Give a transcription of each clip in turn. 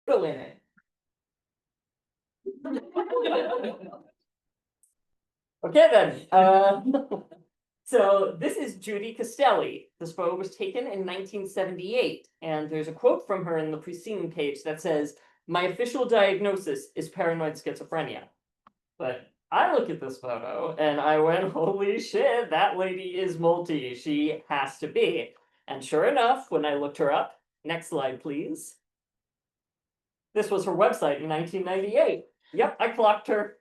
Go in it. Okay then. So this is Judy Castelli. This photo was taken in 1978, and there's a quote from her in the preceding page that says, "My official diagnosis is paranoid schizophrenia." But I look at this photo and I went, holy shit, that lady is multi. She has to be. And sure enough, when I looked her up, next slide, please. This was her website in 1998. Yep, I clocked her.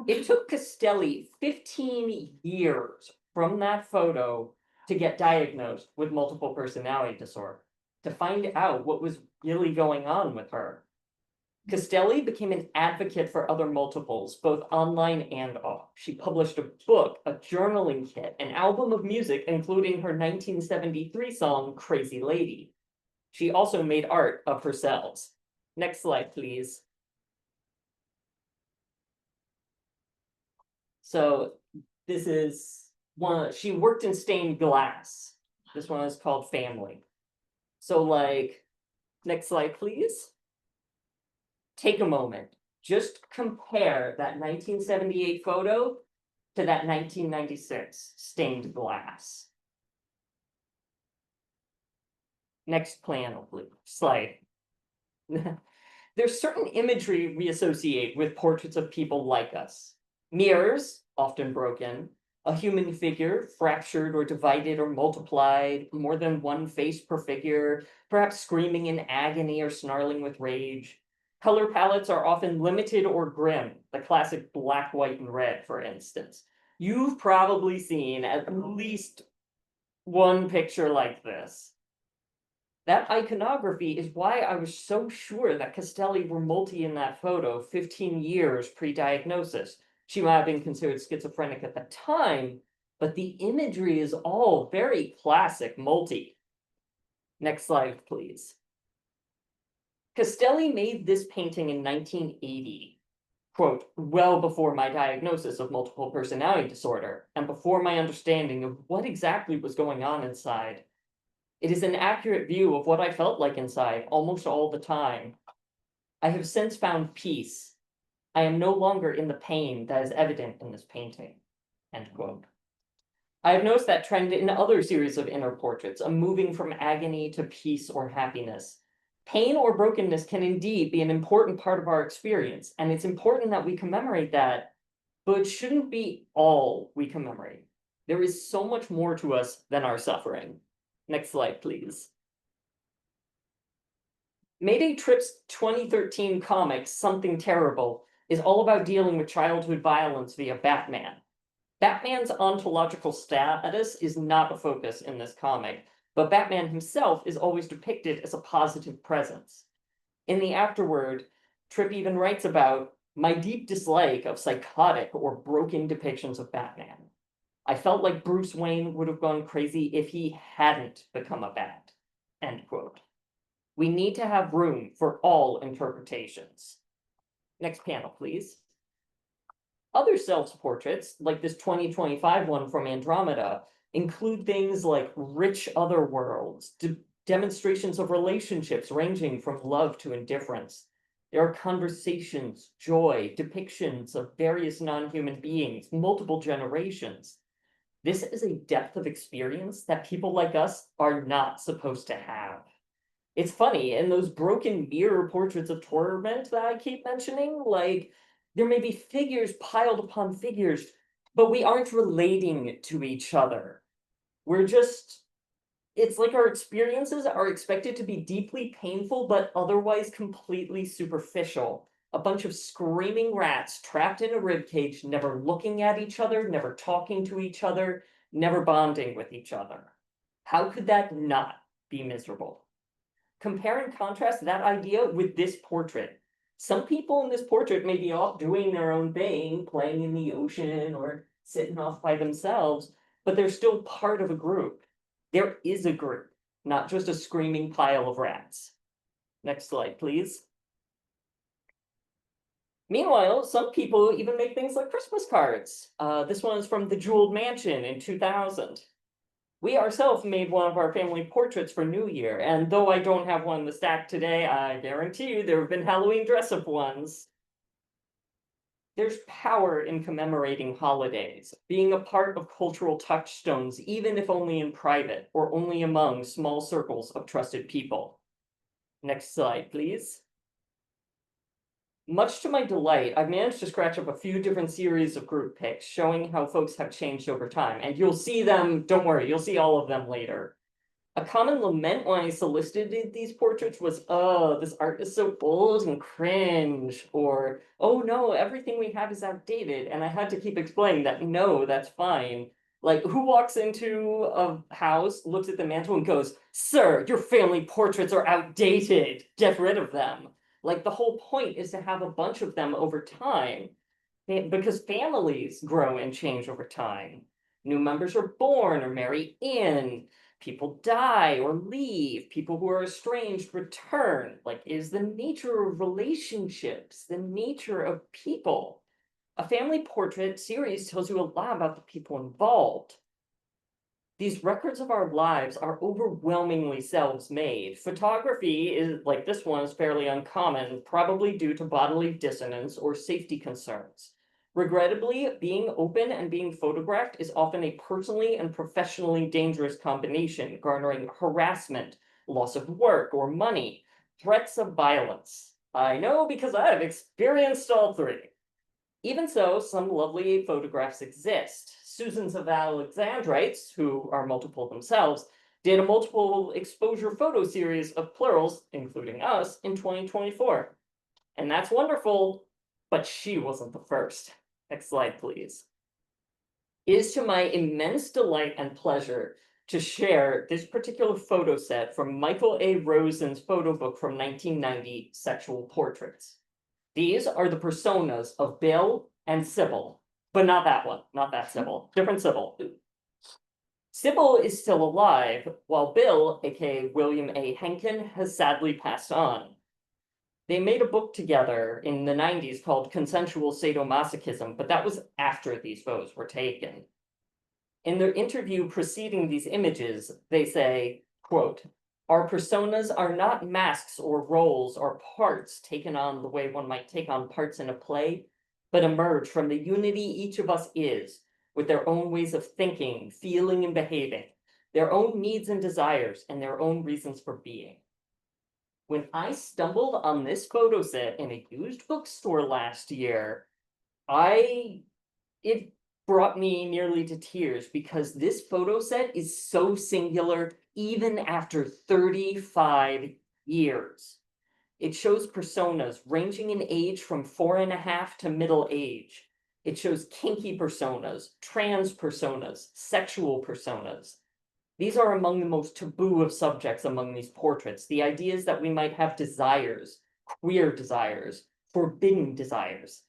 It took Castelli 15 years from that photo to get diagnosed with multiple personality disorder, to find out what was really going on with her. Castelli became an advocate for other multiples, both online and off. She published a book, a journaling kit, an album of music, including her 1973 song, Crazy Lady. She also made art of herself. Next slide, please. So this is one, she worked in stained glass. This one is called Family. So like, next slide, please. Take a moment. Just compare that 1978 photo to that 1996 stained glass. Next panel, please. Slide. There's certain imagery we associate with portraits of people like us. Mirrors, often broken, a human figure, fractured or divided or multiplied, more than one face per figure, perhaps screaming in agony or snarling with rage. Color palettes are often limited or grim, the classic black, white, and red, for instance. You've probably seen at least one picture like this. That iconography is why I was so sure that Castelli were multi in that photo 15 years pre-diagnosis. She might have been considered schizophrenic at the time, but the imagery is all very classic multi. Next slide, please. Castelli made this painting in 1980, quote, well before my diagnosis of multiple personality disorder and before my understanding of what exactly was going on inside. It is an accurate view of what I felt like inside almost all the time. I have since found peace. I am no longer in the pain that is evident in this painting, end quote. I have noticed that trend in other series of inner portraits, a moving from agony to peace or happiness. Pain or brokenness can indeed be an important part of our experience, and it's important that we commemorate that, but it shouldn't be all we commemorate. There is so much more to us than our suffering. Next slide, please. Mayday Trip's 2013 comic, Something Terrible, is all about dealing with childhood violence via Batman. Batman's ontological status is not a focus in this comic, but Batman himself is always depicted as a positive presence. In the afterword, Tripp even writes about my deep dislike of psychotic or broken depictions of Batman. I felt like Bruce Wayne would have gone crazy if he hadn't become a bat, end quote. We need to have room for all interpretations. Next panel, please. Other self-portraits, like this 2025 one from Andromeda, include things like rich other worlds, demonstrations of relationships ranging from love to indifference. There are conversations, joy, depictions of various non-human beings, multiple generations. This is a depth of experience that people like us are not supposed to have. It's funny, in those broken mirror portraits of torment that I keep mentioning, like, there may be figures piled upon figures, but we aren't relating to each other. We're just, it's like our experiences are expected to be deeply painful, but otherwise completely superficial. A bunch of screaming rats trapped in a ribcage, never looking at each other, never talking to each other, never bonding with each other. How could that not be miserable? Compare and contrast that idea with this portrait. Some people in this portrait may be off doing their own thing, playing in the ocean or sitting off by themselves, but they're still part of a group. There is a group, not just a screaming pile of rats. Next slide, please. Meanwhile, some people even make things like Christmas cards. This one is from the Jeweled Mansion in 2000. We ourselves made one of our family portraits for New Year, and though I don't have one in the stack today, I guarantee you there have been Halloween dress-up ones. There's power in commemorating holidays, being a part of cultural touchstones, even if only in private or only among small circles of trusted people. Next slide, please. Much to my delight, I've managed to scratch up a few different series of group pics showing how folks have changed over time. And you'll see them, don't worry, you'll see all of them later. A common lament when I solicited these portraits was, oh, this art is so old and cringe, or, oh no, everything we have is outdated. And I had to keep explaining that, no, that's fine. Like, who walks into a house, looks at the mantle and goes, sir, your family portraits are outdated, get rid of them. Like, the whole point is to have a bunch of them over time, because families grow and change over time. New members are born or marry in, people die or leave, people who are estranged return. Like, is the nature of relationships, the nature of people. A family portrait series tells you a lot about the people involved. These records of our lives are overwhelmingly selves-made. Photography is, like this one, is fairly uncommon, probably due to bodily dissonance or safety concerns. Regrettably, being open and being photographed is often a personally and professionally dangerous combination, garnering harassment, loss of work or money, threats of violence. I know because I have experienced all three. Even so, some lovely photographs exist. Susans of Alexandrites, who are multiple themselves, did a multiple exposure photo series of plurals, including us, in 2024. And that's wonderful, but she wasn't the first. Next slide, please. It is to my immense delight and pleasure to share this particular photo set from Michael A. Rosen's photo book from 1990, Sexual Portraits. These are the personas of Bill and Sybil, but not that one, not that Sybil, different Sybil. Sybil is still alive, while Bill, aka William A. Henkin, has sadly passed on. They made a book together in the 90s called Consensual Sadomasochism, but that was after these photos were taken. In their interview preceding these images, they say, quote, our personas are not masks or roles or parts taken on the way one might take on parts in a play, but emerge from the unity each of us is, with their own ways of thinking, feeling, and behaving, their own needs and desires, and their own reasons for being. When I stumbled on this photo set in a used bookstore last year, it brought me nearly to tears because this photo set is so singular even after 35 years. It shows personas ranging in age from 4.5 to middle age. It shows kinky personas, trans personas, sexual personas. These are among the most taboo of subjects among these portraits. The ideas that we might have desires, queer desires, forbidden desires,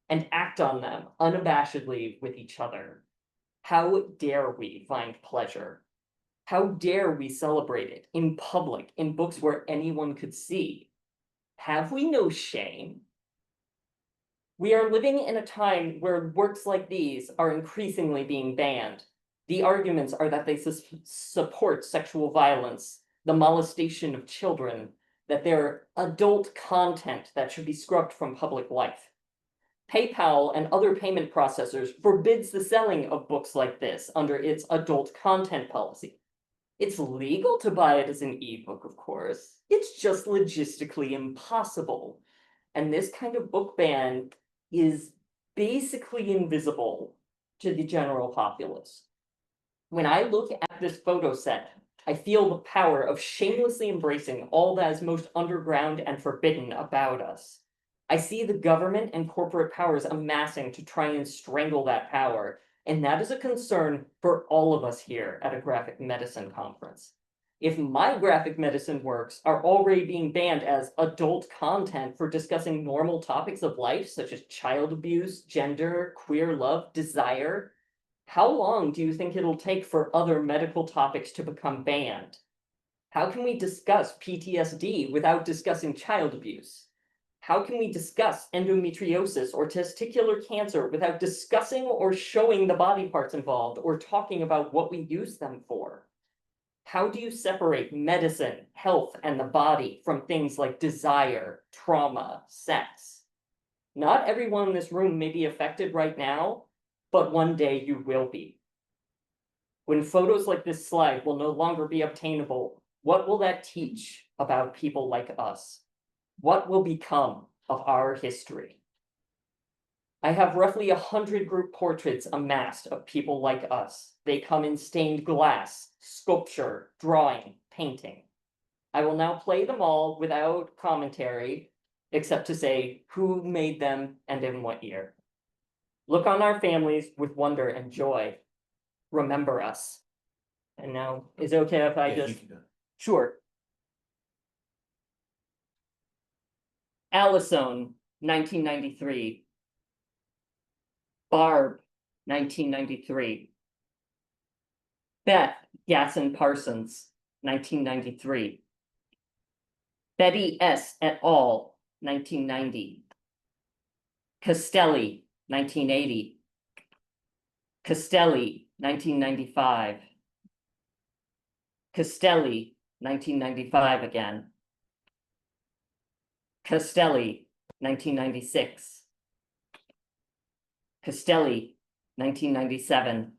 and act on them unabashedly with each other. How dare we find pleasure? How dare we celebrate it in public, in books where anyone could see? Have we no shame? We are living in a time where works like these are increasingly being banned. The arguments are that they support sexual violence, the molestation of children, that they're adult content that should be scrubbed from public life. PayPal and other payment processors forbids the selling of books like this under its adult content policy. It's legal to buy it as an ebook, of course. It's just logistically impossible. And this kind of book ban is basically invisible to the general populace. When I look at this photo set, I feel the power of shamelessly embracing all that is most underground and forbidden about us. I see the government and corporate powers amassing to try and strangle that power, and that is a concern for all of us here at a graphic medicine conference. If my graphic medicine works are already being banned as adult content for discussing normal topics of life, such as child abuse, gender, queer love, desire, how long do you think it'll take for other medical topics to become banned? How can we discuss PTSD without discussing child abuse? How can we discuss endometriosis or testicular cancer without discussing or showing the body parts involved or talking about what we use them for? How do you separate medicine, health, and the body from things like desire, trauma, sex? Not everyone in this room may be affected right now, but one day you will be. When photos like this slide will no longer be obtainable, what will that teach about people like us? What will become of our history? I have roughly 100 group portraits amassed of people like us. They come in stained glass, sculpture, drawing, painting. I will now play them all without commentary, except to say who made them and in what year. Look on our families with wonder and joy. Remember us. And now, is it okay if I just... Sure. Alisone, 1993. Barb, 1993. Beth Gasson Parsons, 1993. Betty S. et al., 1990. Castelli, 1980. Castelli, 1995. Castelli, 1995 again. Castelli, 1996. Castelli, 1997.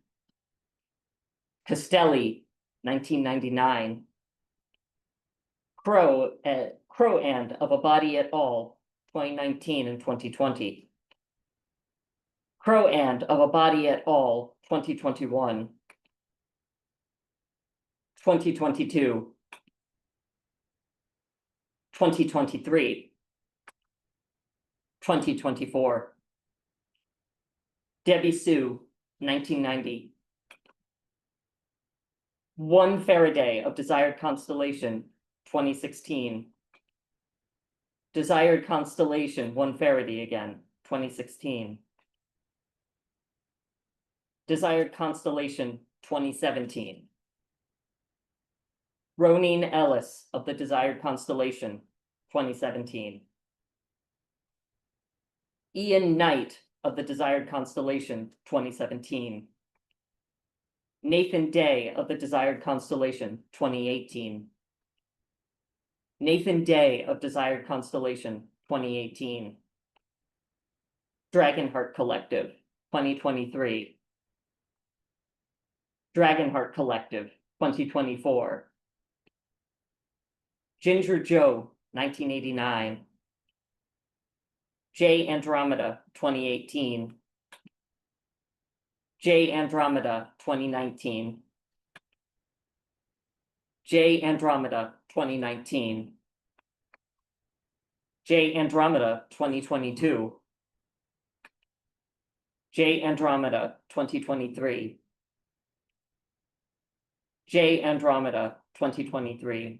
Castelli, 1999. Crow and of a Body et al., 2019 and 2020. Crow and of a Body et al., 2021. 2022. 2023. 2024. Debbie Sue, 1990. One Faraday of Desired Constellation, 2016. Desired Constellation, One Faraday again, 2016. Desired Constellation, 2017. Ronin Ellis of the Desired Constellation, 2017. Ian Knight of the Desired Constellation, 2017. Nathan Day of the Desired Constellation, 2018. Nathan Day of Desired Constellation, 2018. Dragonheart Collective, 2023. Dragonheart Collective, 2024. Ginger Joe, 1989. J. Andromeda, 2018. J. Andromeda, 2019. J. Andromeda, 2019. J. Andromeda, 2022. J. Andromeda, 2023. J. Andromeda, 2023.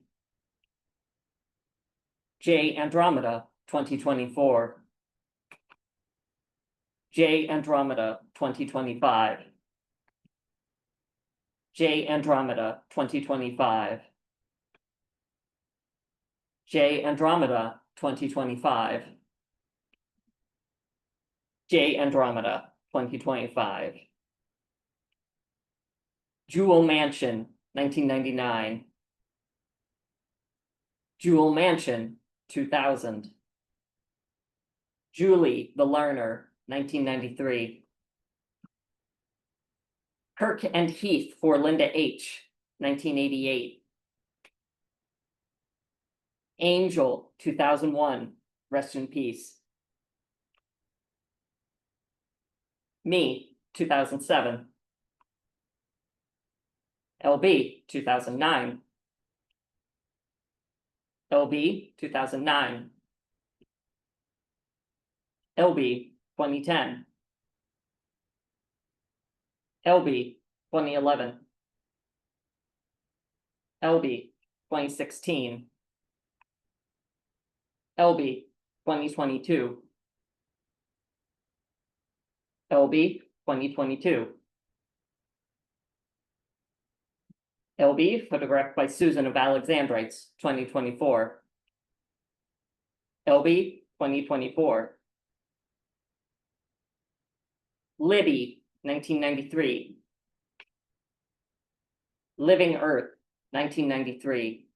J. Andromeda, 2024. J. Andromeda, 2025. J. Andromeda, 2025. J. Andromeda, 2025. J. Andromeda, 2025. Jewel Mansion, 1999. Jewel Mansion, 2000. Julie the Learner, 1993. Kirk and Heath for Linda H., 1988. Angel, 2001, rest in peace. Me, 2007. LB, 2009. LB, 2009. LB, 2010. LB, 2011. LB, 2016. LB, 2022. LB, 2022. LB, photographed by Susan of Alexandrites, 2024. LB, 2024. Libby, 1993. Living Earth, 1993.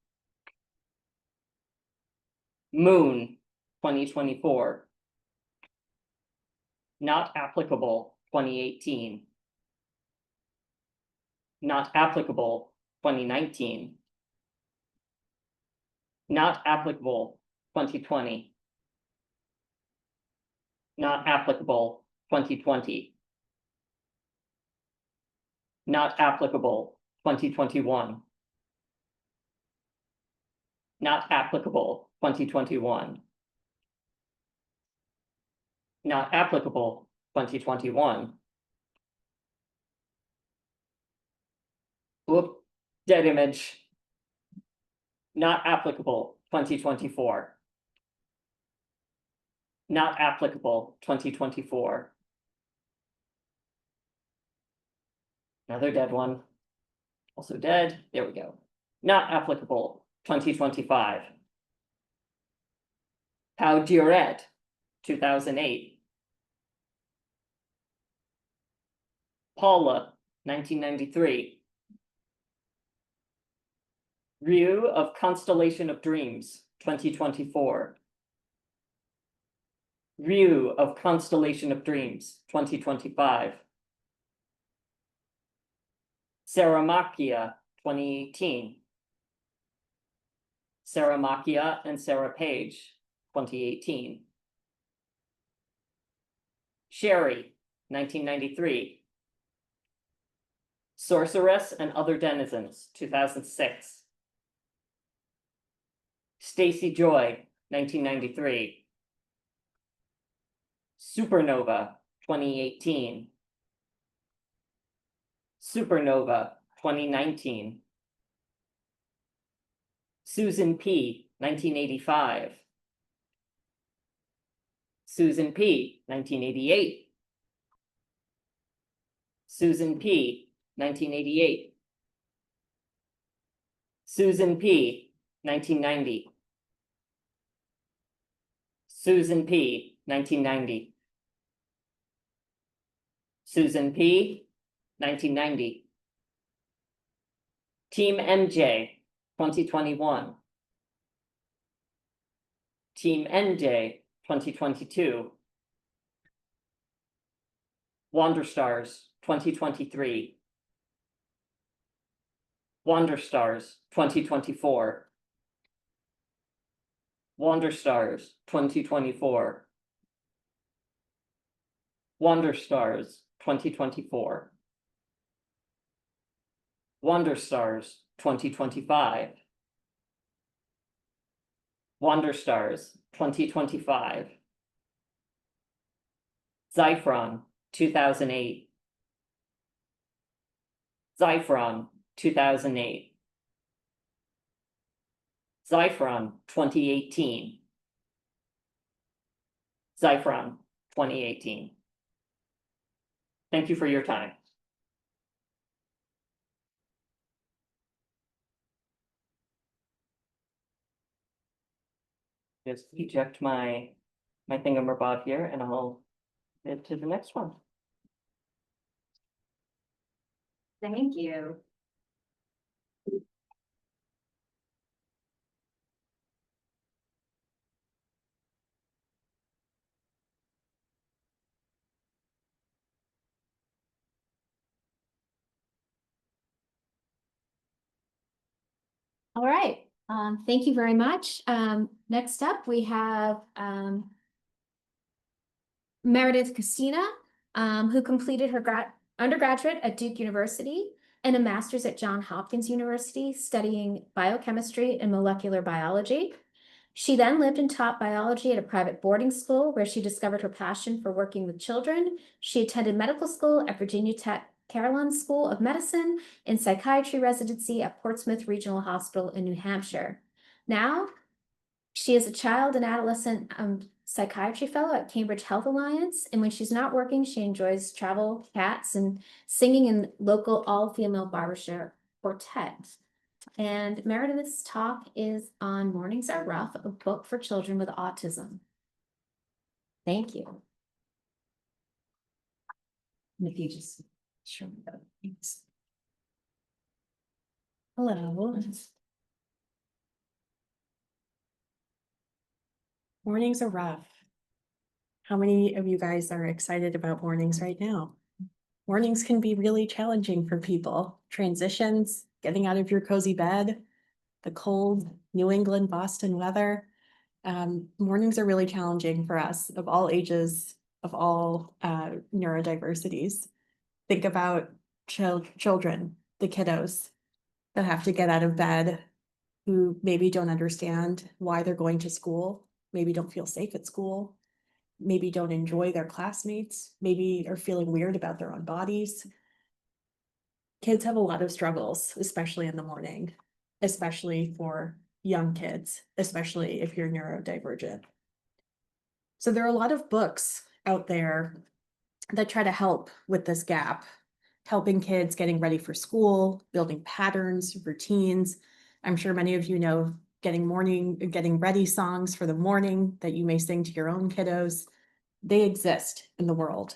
Moon, 2024. Not applicable, 2018. Not applicable, 2019. Not applicable, 2020. Not applicable, 2020. Not applicable, 2021. Not applicable, 2021. Not applicable, 2021. Whoop, dead image. Not applicable, 2024. Not applicable, 2024. Another dead one. Also dead. There we go. Not applicable, 2025. Pau Duret, 2008. Paula, 1993. Ryu of Constellation of Dreams, 2024. Ryu of Constellation of Dreams, 2025. Sarah Macchia, 2018. Sarah Macchia and Sarah Page, 2018. Sherry, 1993. Sorceress and Other Denizens, 2006. Stacy Joy, 1993. Supernova, 2018. Supernova, 2019. Susan P., 1985. Susan P., 1988. Susan P., 1988. Susan P., 1990. Susan P., 1990. Susan P., 1990. Team MJ, 2021. Team NJ, 2022. Wanderstars, 2023. Wanderstars, 2024. Wanderstars, 2024. Wanderstars, 2024. Wanderstars, 2025. Wanderstars, 2025. Zyphron, 2008. Zyphron, 2008. Zyphron, 2018. Zyphron, 2018. Thank you for your time. Just eject my thingamabob here and I'll head to the next one. Thank you. All right, thank you very much. Next up, we have Meredith Kustina, who completed her undergraduate at Duke University and a master's at Johns Hopkins University studying biochemistry and molecular biology. She then lived and taught biology at a private boarding school where she discovered her passion for working with children. She attended medical school at Virginia Tech Carillon School of Medicine and psychiatry residency at Portsmouth Regional Hospital in New Hampshire. Now, she is a child and adolescent psychiatry fellow at Cambridge Health Alliance, and when she's not working, she enjoys travel, cats, and singing in local all-female barbershop quartet. And Meredith's talk is on Mornings Are Rough, a book for children with autism. Thank you. And if you just show me that. Thanks. Hello. Mornings are rough. How many of you guys are excited about mornings right now? Mornings can be really challenging for people. Transitions, getting out of your cozy bed, the cold New England, Boston weather. Mornings are really challenging for us of all ages, of all neurodiversities. Think about children, the kiddos that have to get out of bed, who maybe don't understand why they're going to school, maybe don't feel safe at school, maybe don't enjoy their classmates, maybe are feeling weird about their own bodies. Kids have a lot of struggles, especially in the morning, especially for young kids, especially if you're neurodivergent. So there are a lot of books out there that try to help with this gap, helping kids getting ready for school, building patterns, routines. I'm sure many of you know getting ready songs for the morning that you may sing to your own kiddos. They exist in the world.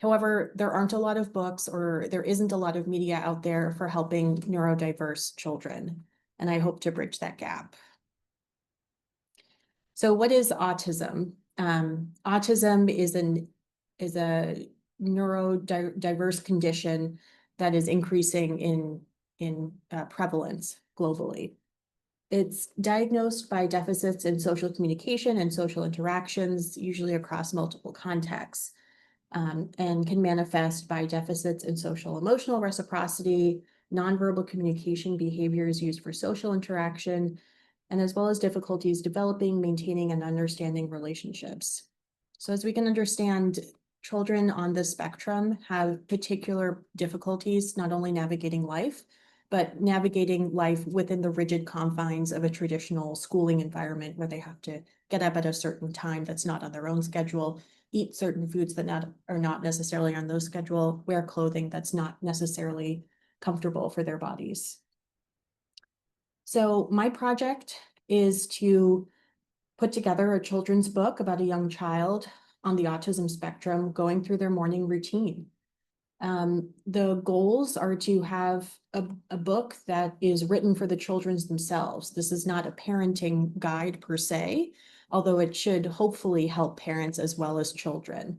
However, there aren't a lot of books, or there isn't a lot of media out there for helping neurodiverse children, and I hope to bridge that gap. So what is autism? Autism is a neurodiverse condition that is increasing in prevalence globally. It's diagnosed by deficits in social communication and social interactions, usually across multiple contexts, and can manifest by deficits in social emotional reciprocity, nonverbal communication behaviors used for social interaction, and as well as difficulties developing, maintaining, and understanding relationships. So as we can understand, children on the spectrum have particular difficulties, not only navigating life, but navigating life within the rigid confines of a traditional schooling environment where they have to get up at a certain time that's not on their own schedule, eat certain foods that are not necessarily on those schedule, wear clothing that's not necessarily comfortable for their bodies. So my project is to put together a children's book about a young child on the autism spectrum going through their morning routine. The goals are to have a book that is written for the children themselves. This is not a parenting guide per se, although it should hopefully help parents as well as children.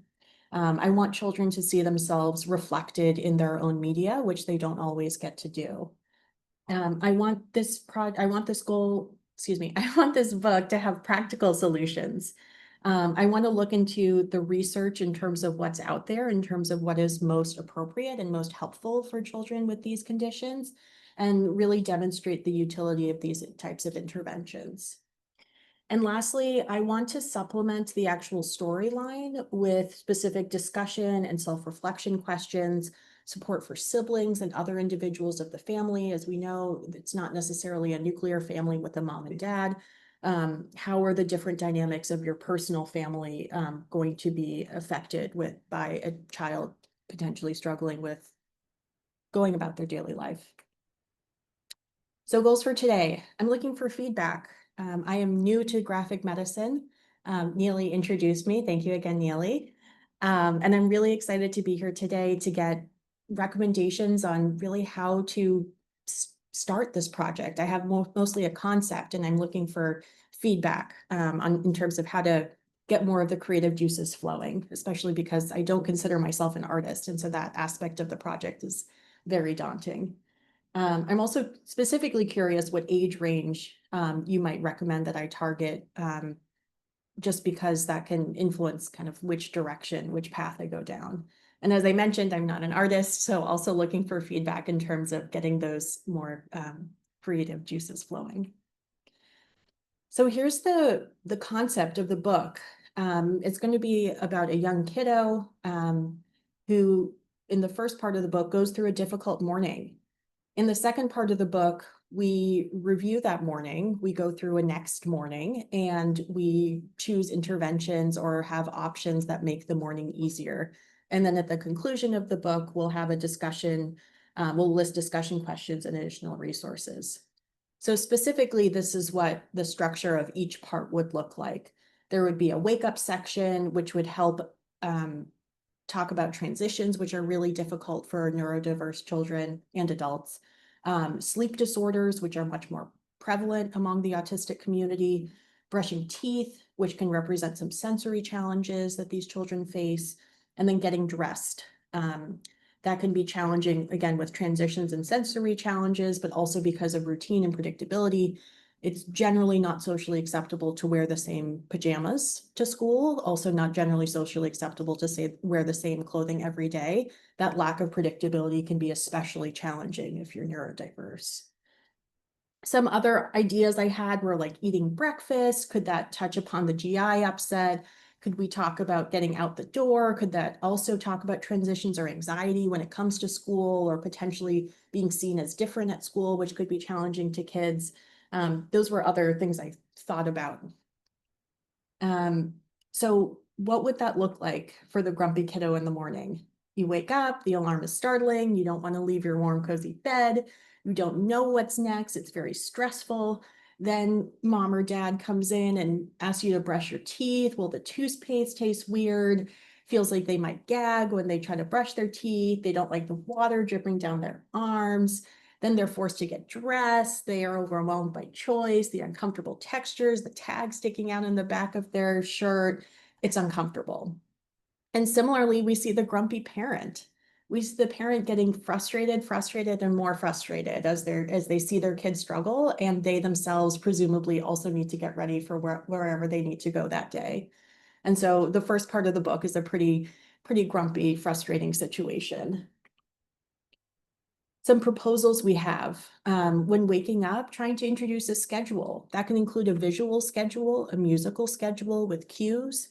I want children to see themselves reflected in their own media, which they don't always get to do. I want this book to have practical solutions. I want to look into the research in terms of what's out there, in terms of what is most appropriate and most helpful for children with these conditions, and really demonstrate the utility of these types of interventions. And lastly, I want to supplement the actual storyline with specific discussion and self-reflection questions, support for siblings and other individuals of the family. As we know, it's not necessarily a nuclear family with a mom and dad. How are the different dynamics of your personal family going to be affected by a child potentially struggling with going about their daily life? So goals for today, I'm looking for feedback. I am new to graphic medicine. Neely introduced me. Thank you again, Neely. And I'm really excited to be here today to get recommendations on really how to start this project. I have mostly a concept, and I'm looking for feedback in terms of how to get more of the creative juices flowing, especially because I don't consider myself an artist. And so that aspect of the project is very daunting. I'm also specifically curious what age range you might recommend that I target, just because that can influence kind of which direction, which path I go down. And as I mentioned, I'm not an artist, so also looking for feedback in terms of getting those more creative juices flowing. So here's the concept of the book. It's going to be about a young kiddo who, in the first part of the book, goes through a difficult morning. In the second part of the book, we review that morning, we go through a next morning, and we choose interventions or have options that make the morning easier. And then at the conclusion of the book, we'll have a discussion, we'll list discussion questions and additional resources. So specifically, this is what the structure of each part would look like. There would be a wake up section, which would help talk about transitions, which are really difficult for neurodiverse children and adults. Sleep disorders, which are much more prevalent among the autistic community. Brushing teeth, which can represent some sensory challenges that these children face. And then getting dressed. That can be challenging, again, with transitions and sensory challenges, but also because of routine and predictability. It's generally not socially acceptable to wear the same pajamas to school, also not generally socially acceptable to wear the same clothing every day. That lack of predictability can be especially challenging if you're neurodiverse. Some other ideas I had were like eating breakfast. Could that touch upon the GI upset? Could we talk about getting out the door? Could that also talk about transitions or anxiety when it comes to school, or potentially being seen as different at school, which could be challenging to kids? Those were other things I thought about. So what would that look like for the grumpy kiddo in the morning? You wake up, the alarm is startling, you don't want to leave your warm, cozy bed, you don't know what's next, it's very stressful. Then mom or dad comes in and asks you to brush your teeth. Well, the toothpaste tastes weird, feels like they might gag when they try to brush their teeth. They don't like the water dripping down their arms. Then they're forced to get dressed. They are overwhelmed by choice, the uncomfortable textures, the tag sticking out in the back of their shirt. It's uncomfortable. And similarly, we see the grumpy parent. We see the parent getting frustrated, and more frustrated as they see their kids struggle, and they themselves presumably also need to get ready for wherever they need to go that day. And so the first part of the book is a pretty grumpy, frustrating situation. Some proposals we have when waking up, trying to introduce a schedule. That can include a visual schedule, a musical schedule with cues.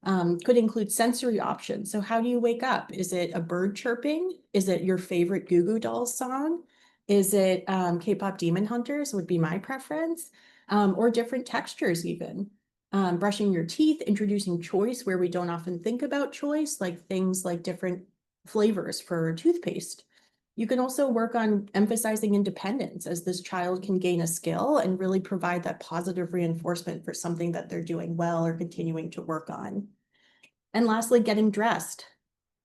Could include sensory options. So how do you wake up? Is it a bird chirping? Is it your favorite Goo Goo Dolls song? Is it K-pop Demon Hunters would be my preference, or different textures even. Brushing your teeth, introducing choice where we don't often think about choice, like things like different flavors for toothpaste. You can also work on emphasizing independence, as this child can gain a skill and really provide that positive reinforcement for something that they're doing well or continuing to work on. And lastly, getting dressed.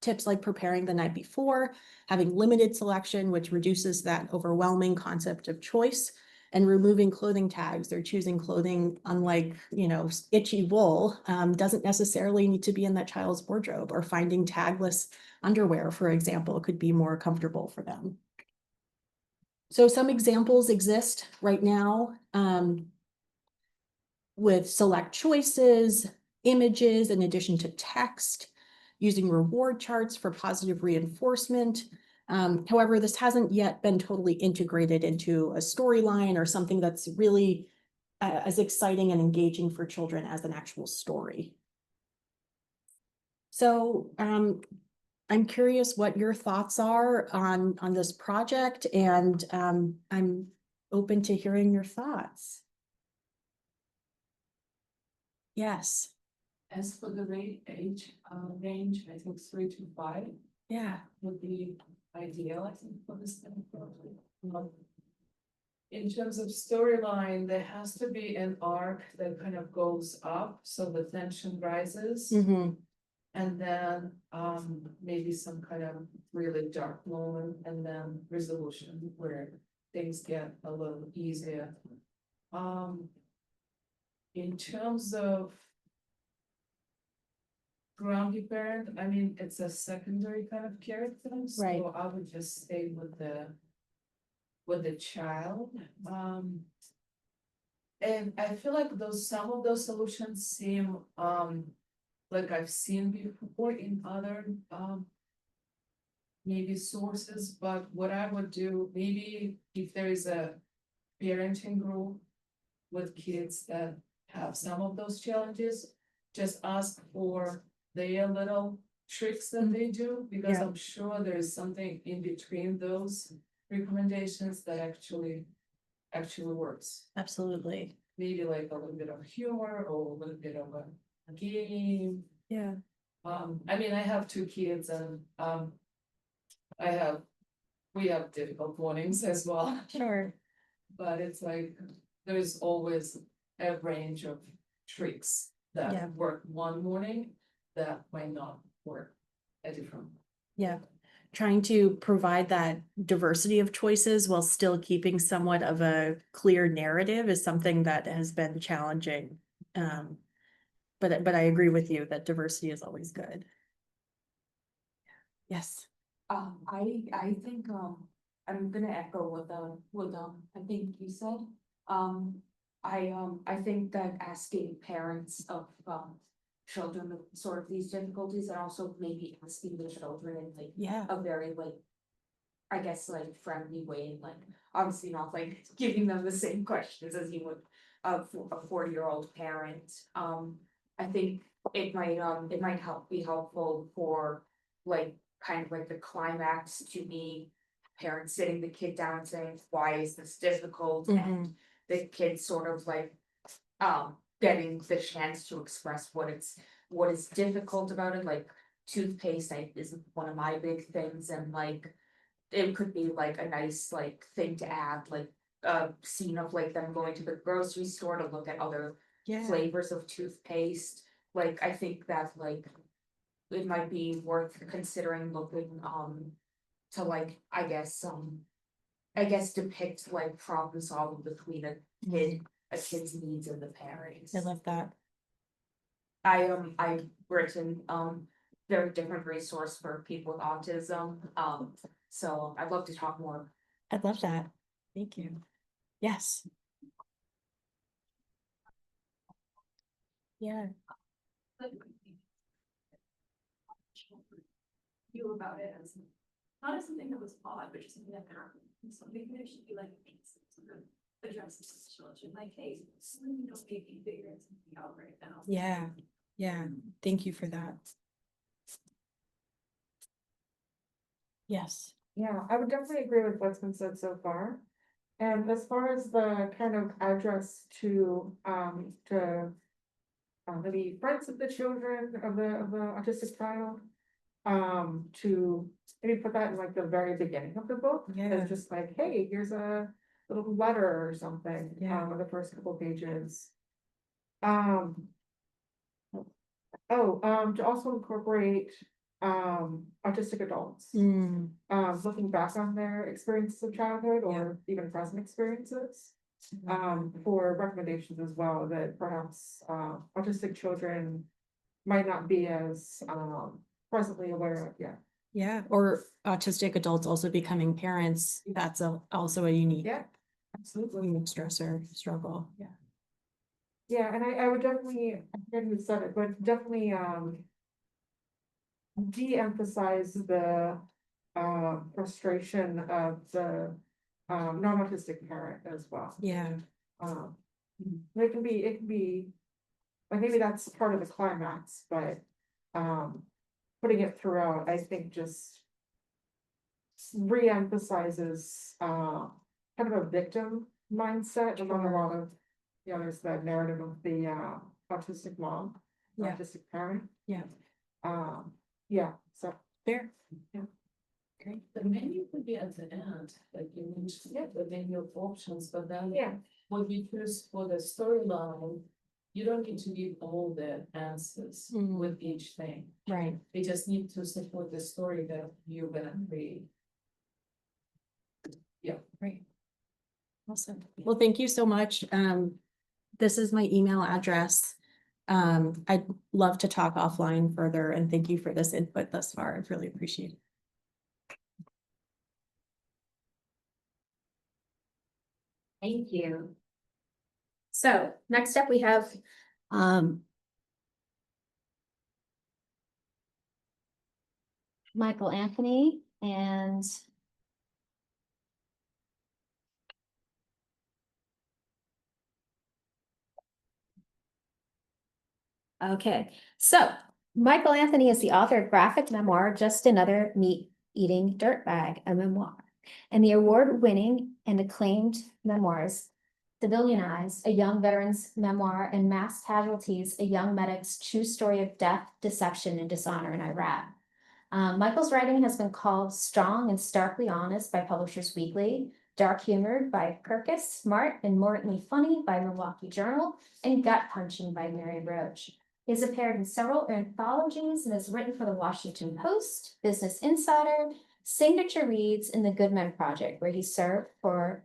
Tips like preparing the night before, having limited selection, which reduces that overwhelming concept of choice, and removing clothing tags. They're choosing clothing, unlike, itchy wool, doesn't necessarily need to be in that child's wardrobe, or finding tagless underwear, for example, could be more comfortable for them. So some examples exist right now with select choices, images in addition to text, using reward charts for positive reinforcement. However, this hasn't yet been totally integrated into a storyline or something that's really as exciting and engaging for children as an actual story. So I'm curious what your thoughts are on this project, and I'm open to hearing your thoughts. Yes. As for the age range, I think 3 to 5 Yeah. would be ideal, I think, for this kind of project. In terms of storyline, there has to be an arc that kind of goes up, so the tension rises. Mm-hmm. And then maybe some kind of really dark moment, and then resolution where things get a little easier. In terms of grumpy parent, I mean, it's a secondary kind of character, so Right. I would just stay with the child. And I feel like some of those solutions seem like I've seen before in other maybe sources, but what I would do, maybe if there is a parenting group with kids that have some of those challenges, just ask for their little tricks that they do, because Yeah. I'm sure there's something in between those recommendations that actually works. Absolutely. Maybe like a little bit of humor or a little bit of a game. Yeah. I mean, I have 2 kids, and we have difficult mornings as well. Sure. But it's like, there's always a range of tricks Yeah. that work one morning, that might not work a different. Yeah, trying to provide that diversity of choices while still keeping somewhat of a clear narrative is something that has been challenging. But I agree with you that diversity is always good. Yes. I think, I'm gonna echo what, I think you said. I think that asking parents of, children with sort of these difficulties and also maybe asking the children in like Yeah. a very like, I guess like friendly way, like obviously not like giving them the same questions as you would of a 40-year-old parent. I think it might be helpful for like kind of like the climax to be parents sitting the kid down and saying, why is this difficult? And the kid sort of like getting the chance to express what is difficult about it, like toothpaste is one of my big things, and like it could be like a nice like thing to add, like a scene of like them going to the grocery store to look at other Yeah. flavors of toothpaste. Like I think that like it might be worth considering looking to like I guess depict like problem solving between a kid's needs and the parents. I love that. I've written very different resource for people with autism. So I'd love to talk more. I love that. Thank you. Yes. Yeah. Feel about it as not as something that was odd, but just something that happened. Something that should be like address this children, like, hey, you know, maybe figuring something out right now. Yeah. Yeah. Thank you for that. Yes. Yeah, I would definitely agree with what's been said so far. And as far as the kind of address to maybe friends of the children of the autistic child, to maybe put that in like the very beginning of the book. Yeah. As just like, hey, here's a little letter or something, Yeah. on the first couple pages. To also incorporate autistic adults, looking back on their experiences of childhood or even present experiences, for recommendations as well, that perhaps autistic children might not be as presently aware of yet. Yeah, or autistic adults also becoming parents, that's also a unique. Yeah, absolutely. Unique stressor, struggle, yeah. Yeah, and I would definitely, I forget who said it, but definitely de-emphasize the frustration of the non-autistic parent as well. Yeah. It can be, like maybe that's part of the climax, but putting it throughout, I think just re-emphasizes kind of a victim mindset among a lot of, there's the narrative of the autistic mom, Yeah. autistic parent. Yeah. So Fair. Yeah. Great. The menu could be at the end, like you mentioned, the menu of options, but then Yeah, what you choose for the storyline, you don't need to give all the answers with each thing. Right. They just need to support the story that you're gonna create. Great. Awesome. Well, thank you so much. This is my email address. I'd love to talk offline further, and thank you for this input thus far. I really appreciate it. Thank you. So next up, we have Michael Anthony and okay, so Michael Anthony is the author of graphic memoir, Just Another Meat-Eating Dirtbag, a memoir, and the award-winning and acclaimed memoirs, Civilian Eyes, a young veteran's memoir, and Mass Casualties, a young medic's true story of death, deception, and dishonor in Iraq. Michael's writing has been called strong and starkly honest by Publishers Weekly, dark humored by Kirkus, smart and mordantly funny by Milwaukee Journal, and gut punching by Mary Roach. He has appeared in several anthologies and has written for the Washington Post, Business Insider, Signature Reads, and the Good Men Project, where he served for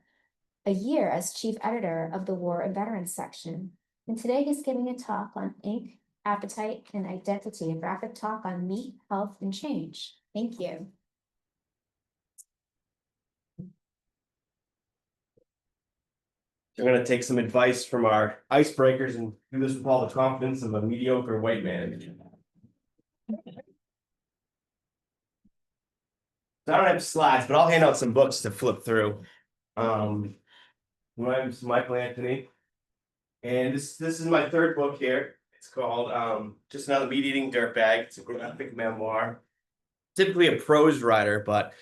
a year as chief editor of the War and Veterans section. And today he's giving a talk on ink, appetite, and identity, a graphic talk on meat, health, and change. Thank you. I'm going to take some advice from our icebreakers and do this with all the confidence of a mediocre white man. I don't have slides, but I'll hand out some books to flip through. My name is Michael Anthony, and this is my third book here. It's called Just Another Meat Eating Dirtbag. It's a graphic memoir. Typically a prose writer, but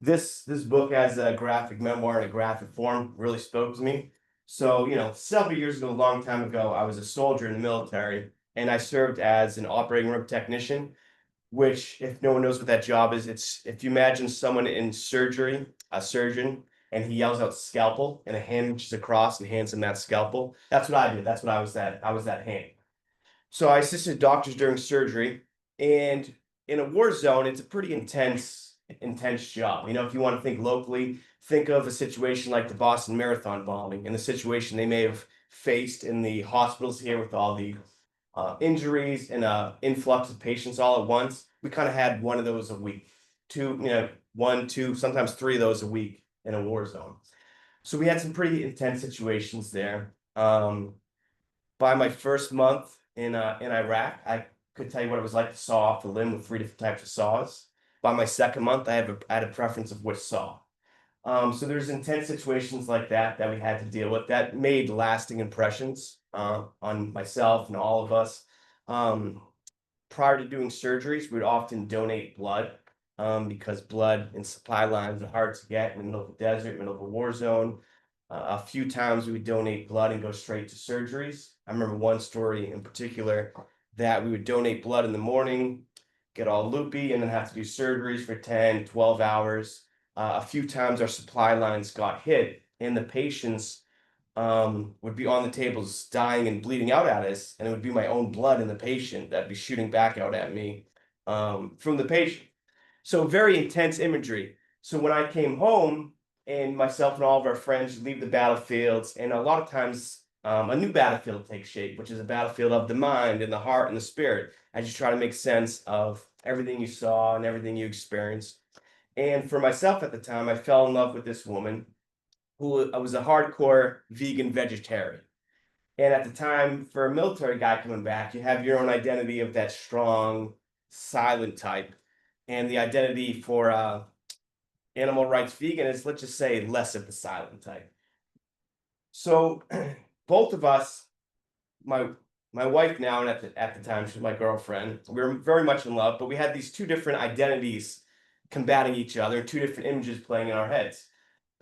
this book as a graphic memoir in a graphic form really spoke to me. So, several years ago, a long time ago, I was a soldier in the military, and I served as an operating room technician, which, if no one knows what that job is, it's if you imagine someone in surgery, a surgeon, and he yells out scalpel, and a hand reaches across and hands him that scalpel. That's what I did. That's what I was that hand. So I assisted doctors during surgery, and in a war zone, it's a pretty intense job. If you want to think locally, think of a situation like the Boston Marathon bombing and the situation they may have faced in the hospitals here with all the injuries and influx of patients all at once. We kind of had one of those a week, one, two, sometimes three of those a week in a war zone. So we had some pretty intense situations there. By my first month in Iraq, I could tell you what it was like to saw off the limb with 3 different types of saws. By my second month, I had a preference of which saw. So there's intense situations like that we had to deal with that made lasting impressions on myself and all of us. Prior to doing surgeries, we would often donate blood because blood in supply lines are hard to get in the middle of the desert, middle of a war zone. A few times we would donate blood and go straight to surgeries. I remember one story in particular that we would donate blood in the morning, get all loopy, and then have to do surgeries for 10, 12 hours. A few times our supply lines got hit and the patients would be on the tables dying and bleeding out at us, and it would be my own blood in the patient that'd be shooting back out at me from the patient. So very intense imagery. So when I came home and myself and all of our friends would leave the battlefields, and a lot of times a new battlefield takes shape, which is a battlefield of the mind and the heart and the spirit, as you try to make sense of everything you saw and everything you experienced. And for myself at the time, I fell in love with this woman who was a hardcore vegan vegetarian. And at the time, for a military guy coming back, you have your own identity of that strong, silent type. And the identity for animal rights vegan is, let's just say, less of the silent type. So both of us, my wife now, and at the time, she was my girlfriend, we were very much in love, but we had these two different identities combating each other, two different images playing in our heads.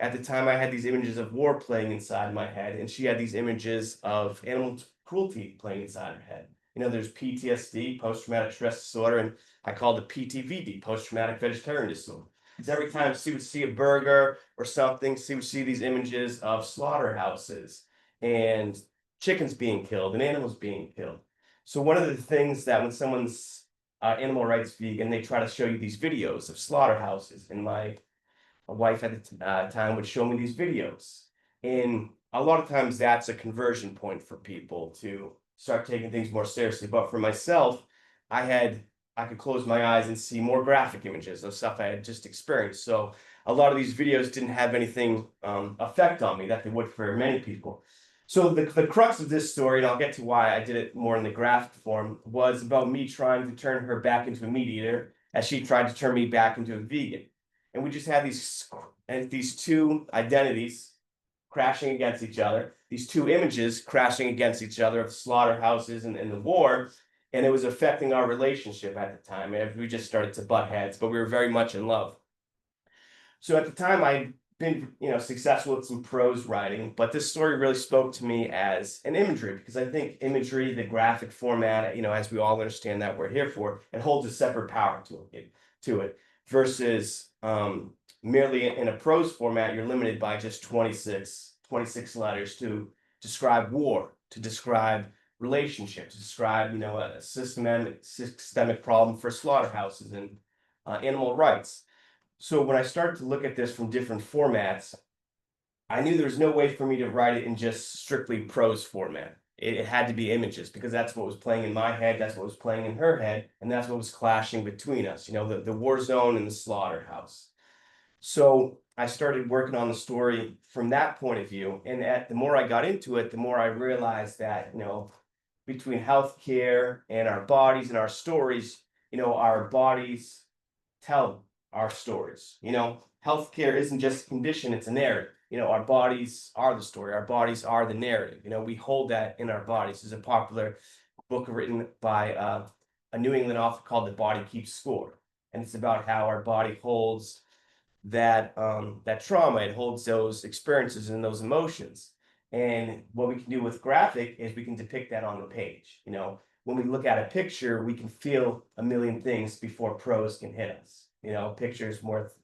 At the time, I had these images of war playing inside my head, and she had these images of animal cruelty playing inside her head. There's PTSD, post-traumatic stress disorder, and I called it PTVD, post-traumatic vegetarian disorder. Because every time she would see a burger or something, she would see these images of slaughterhouses and chickens being killed and animals being killed. So one of the things that when someone's animal rights vegan, they try to show you these videos of slaughterhouses, and my wife at the time would show me these videos. And a lot of times that's a conversion point for people to start taking things more seriously. But for myself, I could close my eyes and see more graphic images of stuff I had just experienced. So a lot of these videos didn't have anything effect on me that they would for many people. So the crux of this story, and I'll get to why I did it more in the graphic form, was about me trying to turn her back into a meat eater as she tried to turn me back into a vegan. And we just had these two identities crashing against each other, these two images crashing against each other of slaughterhouses and the war, and it was affecting our relationship at the time. And we just started to butt heads, but we were very much in love. So at the time, I'd been successful with some prose writing, but this story really spoke to me as an imagery, because I think imagery, the graphic format, as we all understand that we're here for, it holds a separate power to it versus merely in a prose format, you're limited by just 26 letters to describe war, to describe relationships, describe, you know, a systemic problem for slaughterhouses and animal rights. So when I started to look at this from different formats, I knew there was no way for me to write it in just strictly prose format. It had to be images because that's what was playing in my head, that's what was playing in her head, and that's what was clashing between us, you know, the war zone and the slaughterhouse. So I started working on the story from that point of view, and the more I got into it, the more I realized that, you know, between healthcare and our bodies and our stories, you know, our bodies tell our stories. You know, healthcare isn't just a condition, it's a narrative. You know, our bodies are the story, our bodies are the narrative. You know, we hold that in our bodies. There's a popular book written by a New England author called The Body Keeps Score. And it's about how our body holds that that trauma, it holds those experiences and those emotions. And what we can do with graphic is we can depict that on the page. You know, when we look at a picture, we can feel a million things before prose can hit us. You know, picture is worth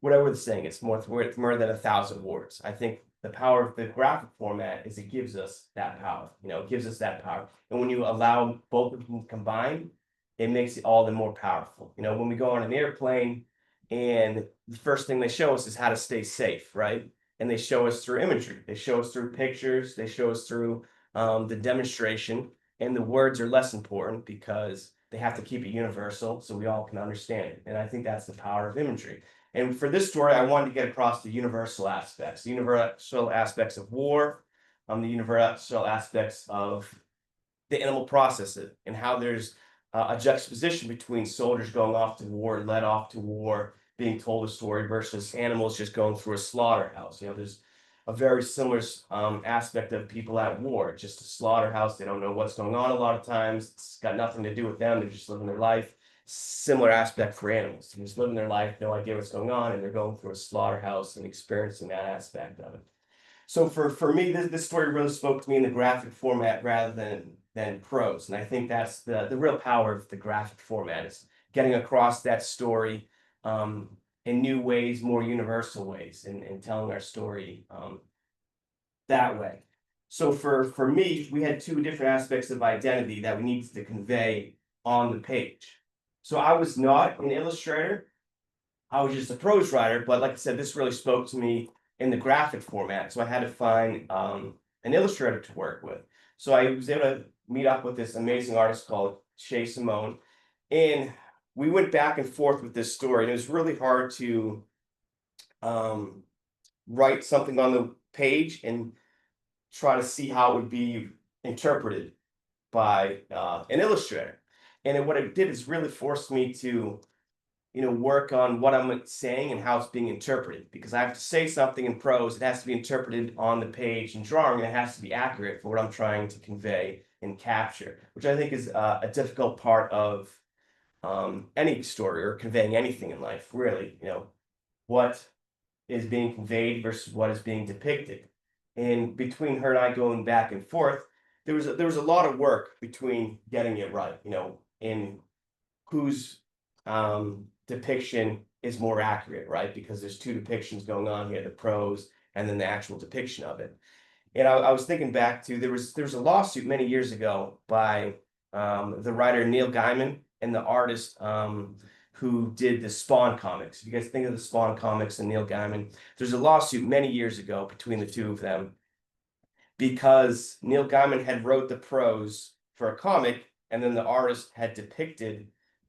whatever the saying, it's worth more than 1,000 words. I think the power of the graphic format is it gives us that power. You know, it gives us that power. And when you allow both of them combined, it makes it all the more powerful. You know, when we go on an airplane and the first thing they show us is how to stay safe, right? And they show us through imagery, they show us through pictures, they show us through the demonstration, and the words are less important because they have to keep it universal so we all can understand it. And I think that's the power of imagery. And for this story, I wanted to get across the universal aspects of war, the universal aspects of the animal processes, and how there's a juxtaposition between soldiers going off to war, led off to war, being told a story versus animals just going through a slaughterhouse. You know, there's a very similar aspect of people at war, just a slaughterhouse. They don't know what's going on a lot of times. It's got nothing to do with them. They're just living their life. Similar aspect for animals. They're just living their life, no idea what's going on, and they're going through a slaughterhouse and experiencing that aspect of it. So for me, this story really spoke to me in the graphic format rather than prose. And I think that's the real power of the graphic format, is getting across that story in new ways, more universal ways, and telling our story that way. So for me, we had two different aspects of identity that we needed to convey on the page. So I was not an illustrator, I was just a prose writer, but like I said, this really spoke to me in the graphic format. So I had to find an illustrator to work with. So I was able to meet up with this amazing artist called Shay Simone. And we went back and forth with this story. And it was really hard to write something on the page and try to see how it would be interpreted by an illustrator. And what it did is really forced me to, you know, work on what I'm saying and how it's being interpreted, because I have to say something in prose, it has to be interpreted on the page in drawing, and it has to be accurate for what I'm trying to convey and capture, which I think is a difficult part of any story or conveying anything in life, really. You know, what is being conveyed versus what is being depicted. And between her and I going back and forth, there was a lot of work between getting it right, you know, in whose depiction is more accurate, right? Because there's two depictions going on here, the prose and then the actual depiction of it. And I was thinking back to, there was a lawsuit many years ago by the writer Neil Gaiman and the artist who did the Spawn comics. If you guys think of the Spawn comics and Neil Gaiman, there's a lawsuit many years ago between the two of them because Neil Gaiman had wrote the prose for a comic, and then the artist had depicted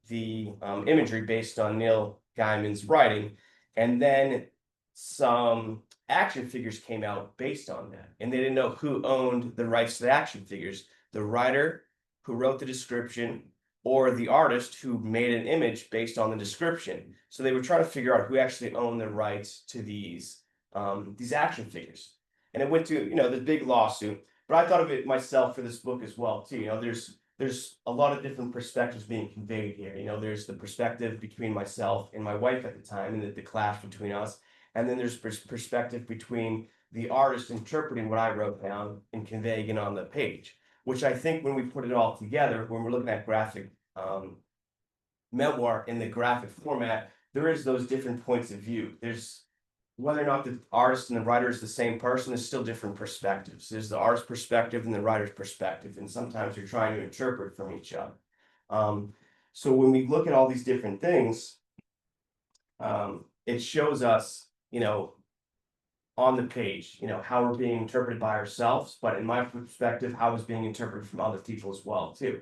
the imagery based on Neil Gaiman's writing, and then some action figures came out based on that, and they didn't know who owned the rights to the action figures, the writer who wrote the description or the artist who made an image based on the description. So they were trying to figure out who actually owned the rights to these action figures. And it went to, you know, the big lawsuit. But I thought of it myself for this book as well, too. You know, there's a lot of different perspectives being conveyed here. You know, there's the perspective between myself and my wife at the time, and the clash between us. And then there's perspective between the artist interpreting what I wrote down and conveying it on the page, which I think when we put it all together, when we're looking at graphic memoir in the graphic format, there is those different points of view. There's whether or not the artist and the writer is the same person, there's still different perspectives. There's the artist's perspective and the writer's perspective, and sometimes you're trying to interpret from each other. So when we look at all these different things, it shows us, on the page, how we're being interpreted by ourselves, but in my perspective, how it's being interpreted from other people as well, too.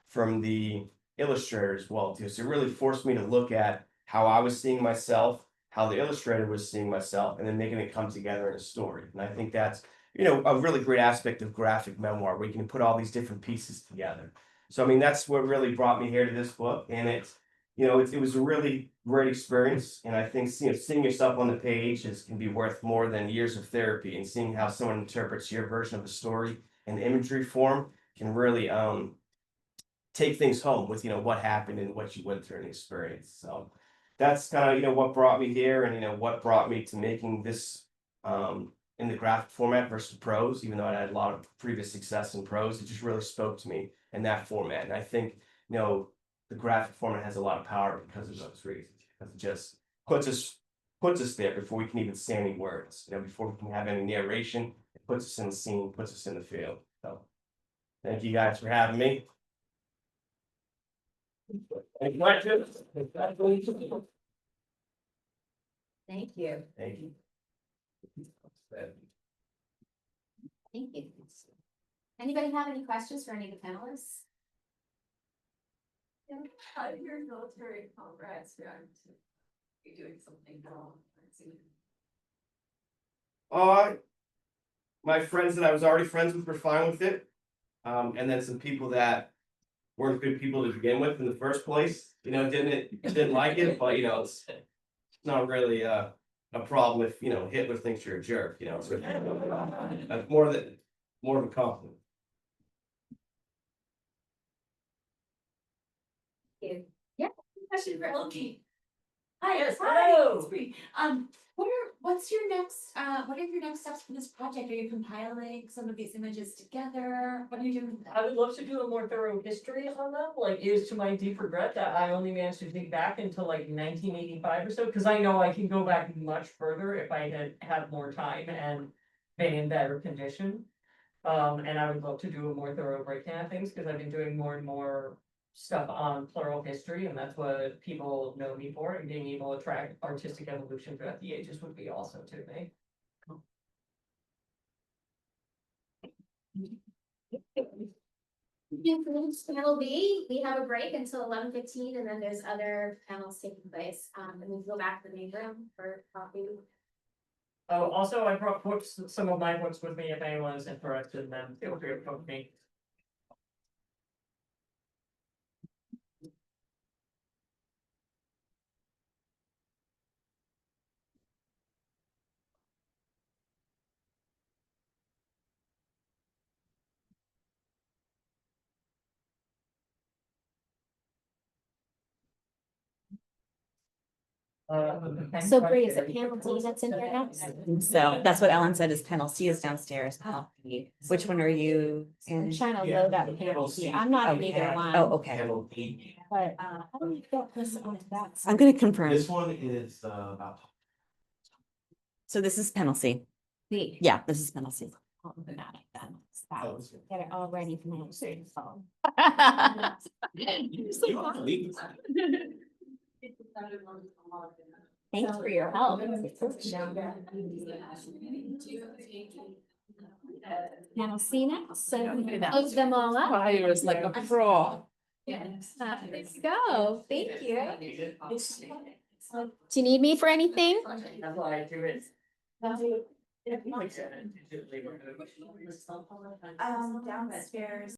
From the illustrator as well, too. So it really forced me to look at how I was seeing myself, how the illustrator was seeing myself, and then making it come together in a story. And I think that's, a really great aspect of graphic memoir, where you can put all these different pieces together. So, I mean, that's what really brought me here to this book. And it was a really great experience. And I think, seeing yourself on the page can be worth more than years of therapy. And seeing how someone interprets your version of the story in imagery form can really, take things home with, what happened and what you went through and experience. So that's kind of, what brought me here, and, what brought me to making this, in the graphic format versus prose. Even though I had a lot of previous success in prose, it just really spoke to me in that format. And I think, the graphic format has a lot of power because of those reasons, because it just puts us there before we can even say any words, before we can have any narration. It puts us in the scene, puts us in the field. So thank you guys for having me. Any questions? Thank you. Thank you. Thank you. Anybody have any questions for any of the panelists? Out of your military comrades who are doing something wrong. My friends that I was already friends with were fine with it. And then some people that weren't good people to begin with in the first place, didn't like it, but it's not really a problem if Hitler thinks you're a jerk, so that's more of a compliment. Yeah. Question for Elkie. Hi, Yes, hi, hello. it's me. What are your next steps for this project? Are you compiling some of these images together? What are you doing with that? I would love to do a more thorough history on them. Like, it is to my deep regret that I only managed to dig back into like 1985 or so, because I know I can go back much further if I had had more time and been in better condition. And I would love to do a more thorough breakdown of things, because I've been doing more and more stuff on plural history, and that's what people know me for, and being able to track artistic evolution throughout the ages would be awesome to me. Panel B, we have a break until 11:15, and then there's other panels taking place. And we go back to the main room for coffee. Oh, also, I brought books, some of my books with me if anyone is interested in them. Feel free to come with me. So Bree, is it panel D that's in here next? So that's what Ellen said, is panel C is downstairs. Which one are you I'm in? trying to load up panel C. I'm not in either one. Oh, okay. But how do we get this onto that? I'm gonna confirm. This one is about. So this is panel C. C. Yeah, this is panel C. Oh, not like that. Oh, Stop. it's- Get it all ready for my C. Thanks for your help. Panel C next, so close them all up. Fire is like a pro. Let's go, thank you. Do you need me for anything? That's why I do it. Downstairs.